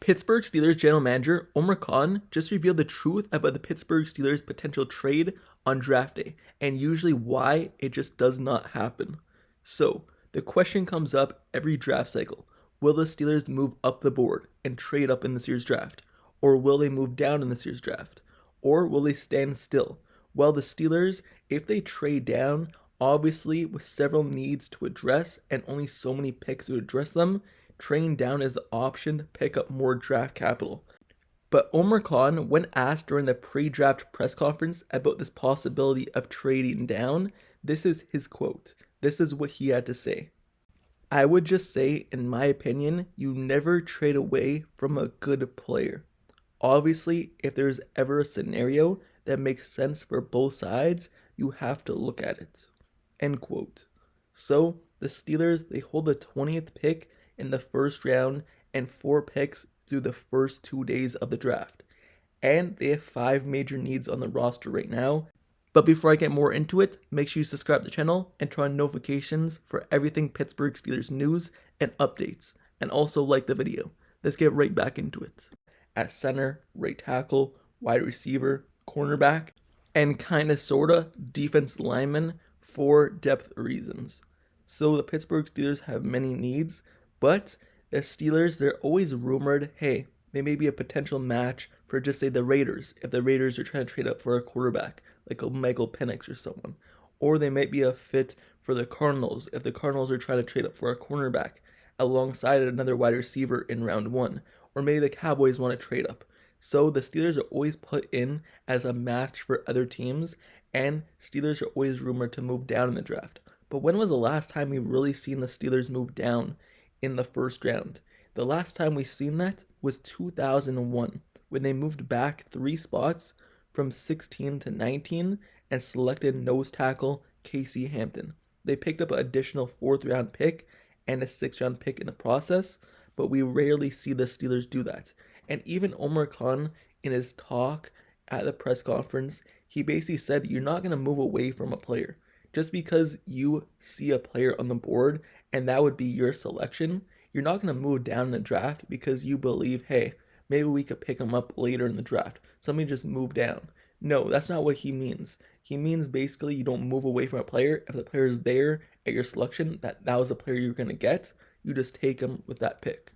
Pittsburgh Steelers general manager Omar Khan just revealed the truth about the Pittsburgh Steelers' potential trade on draft day, and usually why it just does not happen. So, the question comes up every draft cycle. Will the Steelers move up the board and trade up in this year's draft? Or will they move down in this year's draft? Or will they stand still? Well, the Steelers, if they trade down, obviously with several needs to address and only so many picks to address them, trading down is the option to pick up more draft capital. But Omar Khan, when asked during the pre-draft press conference about this possibility of trading down, this is his quote. This is what he had to say. I would just say, in my opinion, you never trade away from a good player. Obviously, if there's ever a scenario that makes sense for both sides, you have to look at it. End quote. So, the Steelers, they hold the 20th pick in the first round and 4 picks through the first 2 days of the draft. And they have 5 major needs on the roster right now. But before I get more into it, make sure you subscribe to the channel and turn on notifications for everything Pittsburgh Steelers news and updates. And also like the video. Let's get right back into it. At center, right tackle, wide receiver, cornerback, and kinda sorta defense lineman for depth reasons. So the Pittsburgh Steelers have many needs, but the Steelers, they're always rumored, hey, they may be a potential match for just say the Raiders, if the Raiders are trying to trade up for a quarterback, like a Michael Penix or someone. Or they might be a fit for the Cardinals, if the Cardinals are trying to trade up for a cornerback, alongside another wide receiver in round 1. Or maybe the Cowboys want to trade up. So the Steelers are always put in as a match for other teams, and Steelers are always rumored to move down in the draft. But when was the last time we've really seen the Steelers move down in the first round? The last time we seen that was 2001, when they moved back 3 spots from 16 to 19 and selected nose tackle Casey Hampton. They picked up an additional 4th round pick and a 6th round pick in the process, but we rarely see the Steelers do that. And even Omar Khan, in his talk at the press conference, he basically said you're not going to move away from a player. Just because you see a player on the board and that would be your selection, you're not going to move down in the draft because you believe, hey, maybe we could pick him up later in the draft. So let me just move down. No, that's not what he means. He means basically you don't move away from a player. If the player is there at your selection, that was a player you're going to get, you just take him with that pick.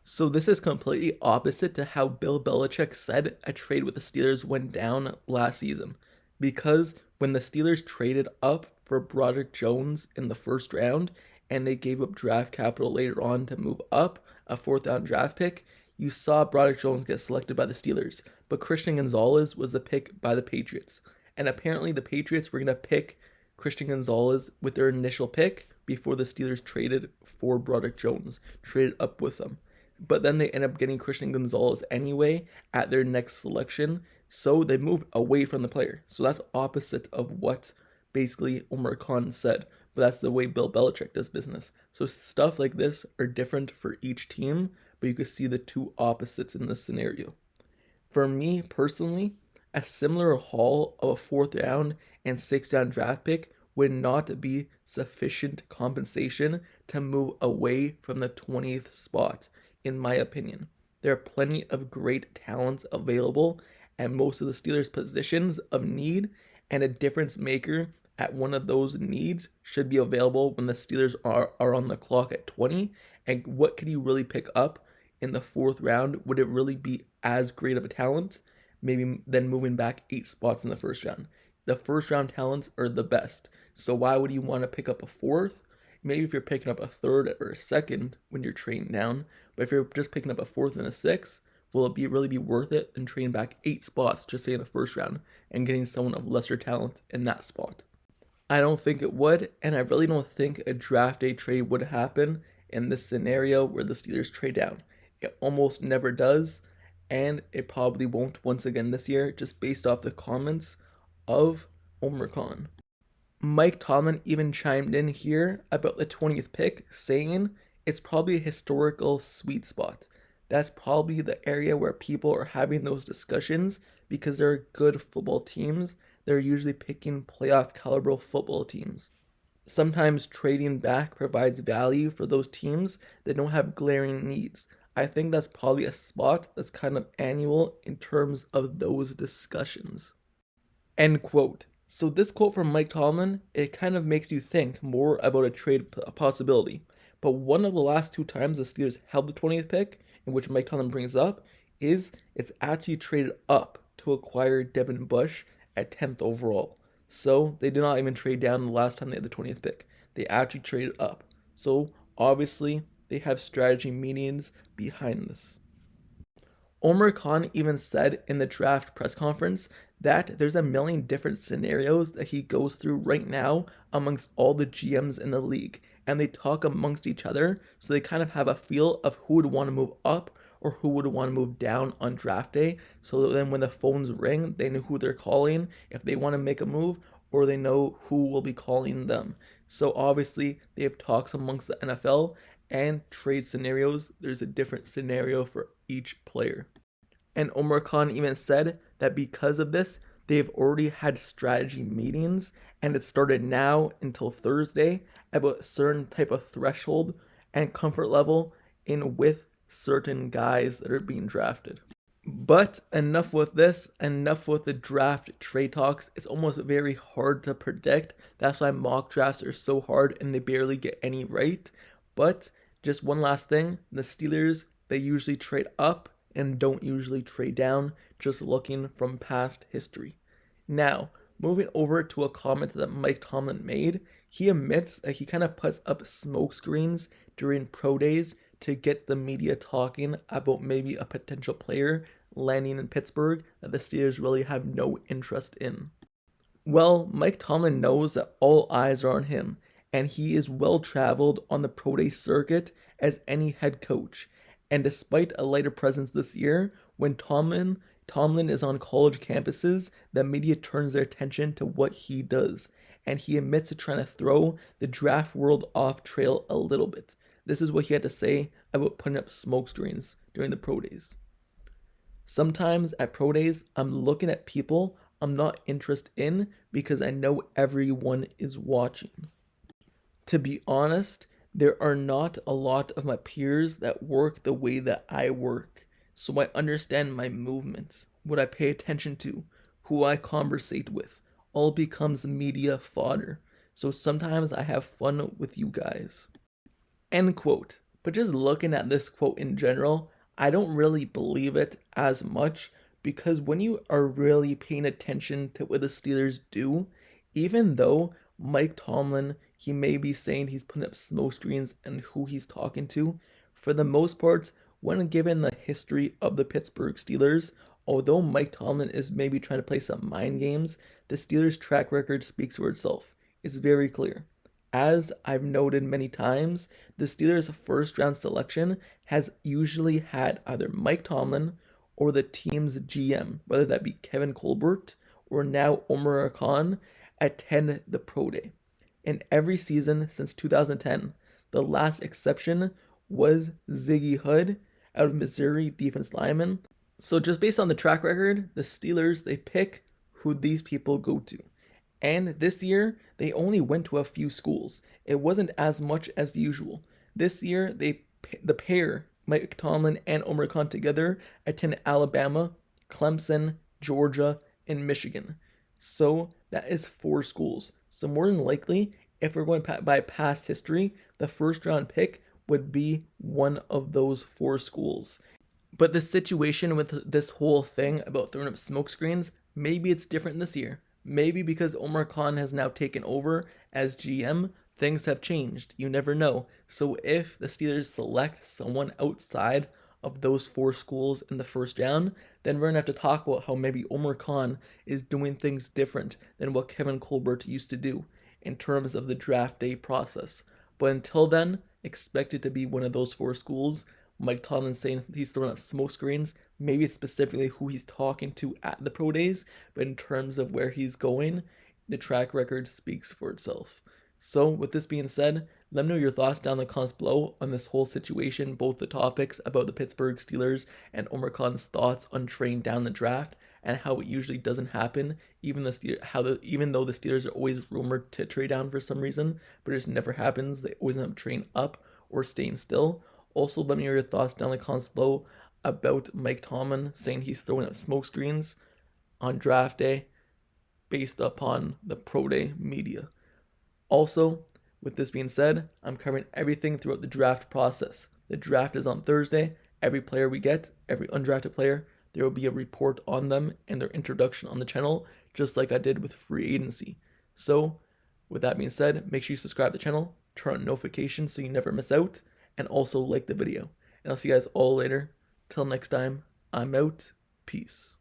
So this is completely opposite to how Bill Belichick said a trade with the Steelers went down last season. Because when the Steelers traded up for Broderick Jones in the first round, and they gave up draft capital later on to move up a 4th round draft pick, you saw Broderick Jones get selected by the Steelers, but Christian Gonzalez was the pick by the Patriots. And apparently the Patriots were going to pick Christian Gonzalez with their initial pick before the Steelers traded for Broderick Jones, traded up with them. But then they end up getting Christian Gonzalez anyway at their next selection, so they moved away from the player. So that's opposite of what basically Omar Khan said, but that's the way Bill Belichick does business. So stuff like this are different for each team, but you can see the two opposites in this scenario. For me personally, a similar haul of a 4th round and 6th round draft pick would not be sufficient compensation to move away from the 20th spot, in my opinion. There are plenty of great talents available at most of the Steelers' positions of need, and a difference maker at one of those needs should be available when the Steelers are on the clock at 20. And what could you really pick up in the 4th round? Would it really be as great of a talent? Maybe then moving back 8 spots in the 1st round. The 1st round talents are the best. So why would you want to pick up a 4th? Maybe if you're picking up a 3rd or a 2nd when you're trading down. But if you're just picking up a 4th and a 6th, will it really be worth it and trading back 8 spots, just say in the 1st round, and getting someone of lesser talent in that spot? I don't think it would, and I really don't think a draft day trade would happen in this scenario where the Steelers trade down. It almost never does, and it probably won't once again this year, just based off the comments of Omar Khan. Mike Tomlin even chimed in here about the 20th pick, saying it's probably a historical sweet spot. That's probably the area where people are having those discussions because there are good football teams. They're usually picking playoff caliber football teams. Sometimes trading back provides value for those teams that don't have glaring needs. I think that's probably a spot that's kind of annual in terms of those discussions. End quote. So this quote from Mike Tomlin, it kind of makes you think more about a trade possibility. But one of the last two times the Steelers held the 20th pick, in which Mike Tomlin brings up, is it's actually traded up to acquire Devin Bush at 10th overall. So they did not even trade down the last time they had the 20th pick. They actually traded up. So obviously they have strategy meanings behind this. Omar Khan even said in the draft press conference that there's a million different scenarios that he goes through right now amongst all the GMs in the league, and they talk amongst each other, so they kind of have a feel of who would want to move up or who would want to move down on draft day, so that then when the phones ring, they know who they're calling if they want to make a move, or they know who will be calling them. So obviously they have talks amongst the NFL, and trade scenarios, there's a different scenario for each player. And Omar Khan even said that because of this, they've already had strategy meetings, and it started now until Thursday about a certain type of threshold and comfort level in with certain guys that are being drafted. But enough with this, enough with the draft trade talks. It's almost very hard to predict. That's why mock drafts are so hard and they barely get any right. But just one last thing, the Steelers, they usually trade up and don't usually trade down, just looking from past history. Now, moving over to a comment that Mike Tomlin made, he admits that he kind of puts up smoke screens during pro days to get the media talking about maybe a potential player landing in Pittsburgh that the Steelers really have no interest in. Well, Mike Tomlin knows that all eyes are on him, and he is well traveled on the pro day circuit as any head coach. And despite a lighter presence this year, when Tomlin is on college campuses, the media turns their attention to what he does, and he admits to trying to throw the draft world off trail a little bit. This is what he had to say about putting up smoke screens during the pro days. Sometimes at pro days, I'm looking at people I'm not interested in because I know everyone is watching. To be honest, there are not a lot of my peers that work the way that I work, so I understand my movements, what I pay attention to, who I conversate with, all becomes media fodder, so sometimes I have fun with you guys. End quote. But just looking at this quote in general, I don't really believe it as much because when you are really paying attention to what the Steelers do, even though Mike Tomlin, he may be saying he's putting up smoke screens and who he's talking to, for the most part, when given the history of the Pittsburgh Steelers, although Mike Tomlin is maybe trying to play some mind games, the Steelers' track record speaks for itself. It's very clear. As I've noted many times, the Steelers' first round selection has usually had either Mike Tomlin or the team's GM, whether that be Kevin Colbert or now Omar Khan, attend the pro day. In every season since 2010, the last exception was Ziggy Hood out of Missouri, defense lineman. So just based on the track record, the Steelers, they pick who these people go to. And this year, they only went to a few schools. It wasn't as much as usual. This year, the pair, Mike Tomlin and Omar Khan together, attend Alabama, Clemson, Georgia, and Michigan. So that is 4 schools. So more than likely, if we're going by past history, the first round pick would be one of those 4 schools. But the situation with this whole thing about throwing up smoke screens, maybe it's different this year. Maybe because Omar Khan has now taken over as GM, things have changed. You never know. So if the Steelers select someone outside of those 4 schools in the first round, then we're going to have to talk about how maybe Omar Khan is doing things different than what Kevin Colbert used to do in terms of the draft day process. But until then, expect it to be one of those 4 schools. Mike Tomlin saying he's throwing up smoke screens, maybe it's specifically who he's talking to at the pro days, but in terms of where he's going, the track record speaks for itself. So with this being said, let me know your thoughts down in the comments below on this whole situation, both the topics about the Pittsburgh Steelers and Omar Khan's thoughts on trading down the draft and how it usually doesn't happen, even though the Steelers are always rumored to trade down for some reason, but it just never happens. They always end up trading up or staying still. Also, let me know your thoughts down in the comments below about Mike Tomlin saying he's throwing out smoke screens on draft day based upon the pro day media. Also, with this being said, I'm covering everything throughout the draft process. The draft is on Thursday. Every player we get, every undrafted player, there will be a report on them and their introduction on the channel, just like I did with free agency. So, with that being said, make sure you subscribe to the channel, turn on notifications so you never miss out, and also like the video. And I'll see you guys all later. Till next time, I'm out. Peace.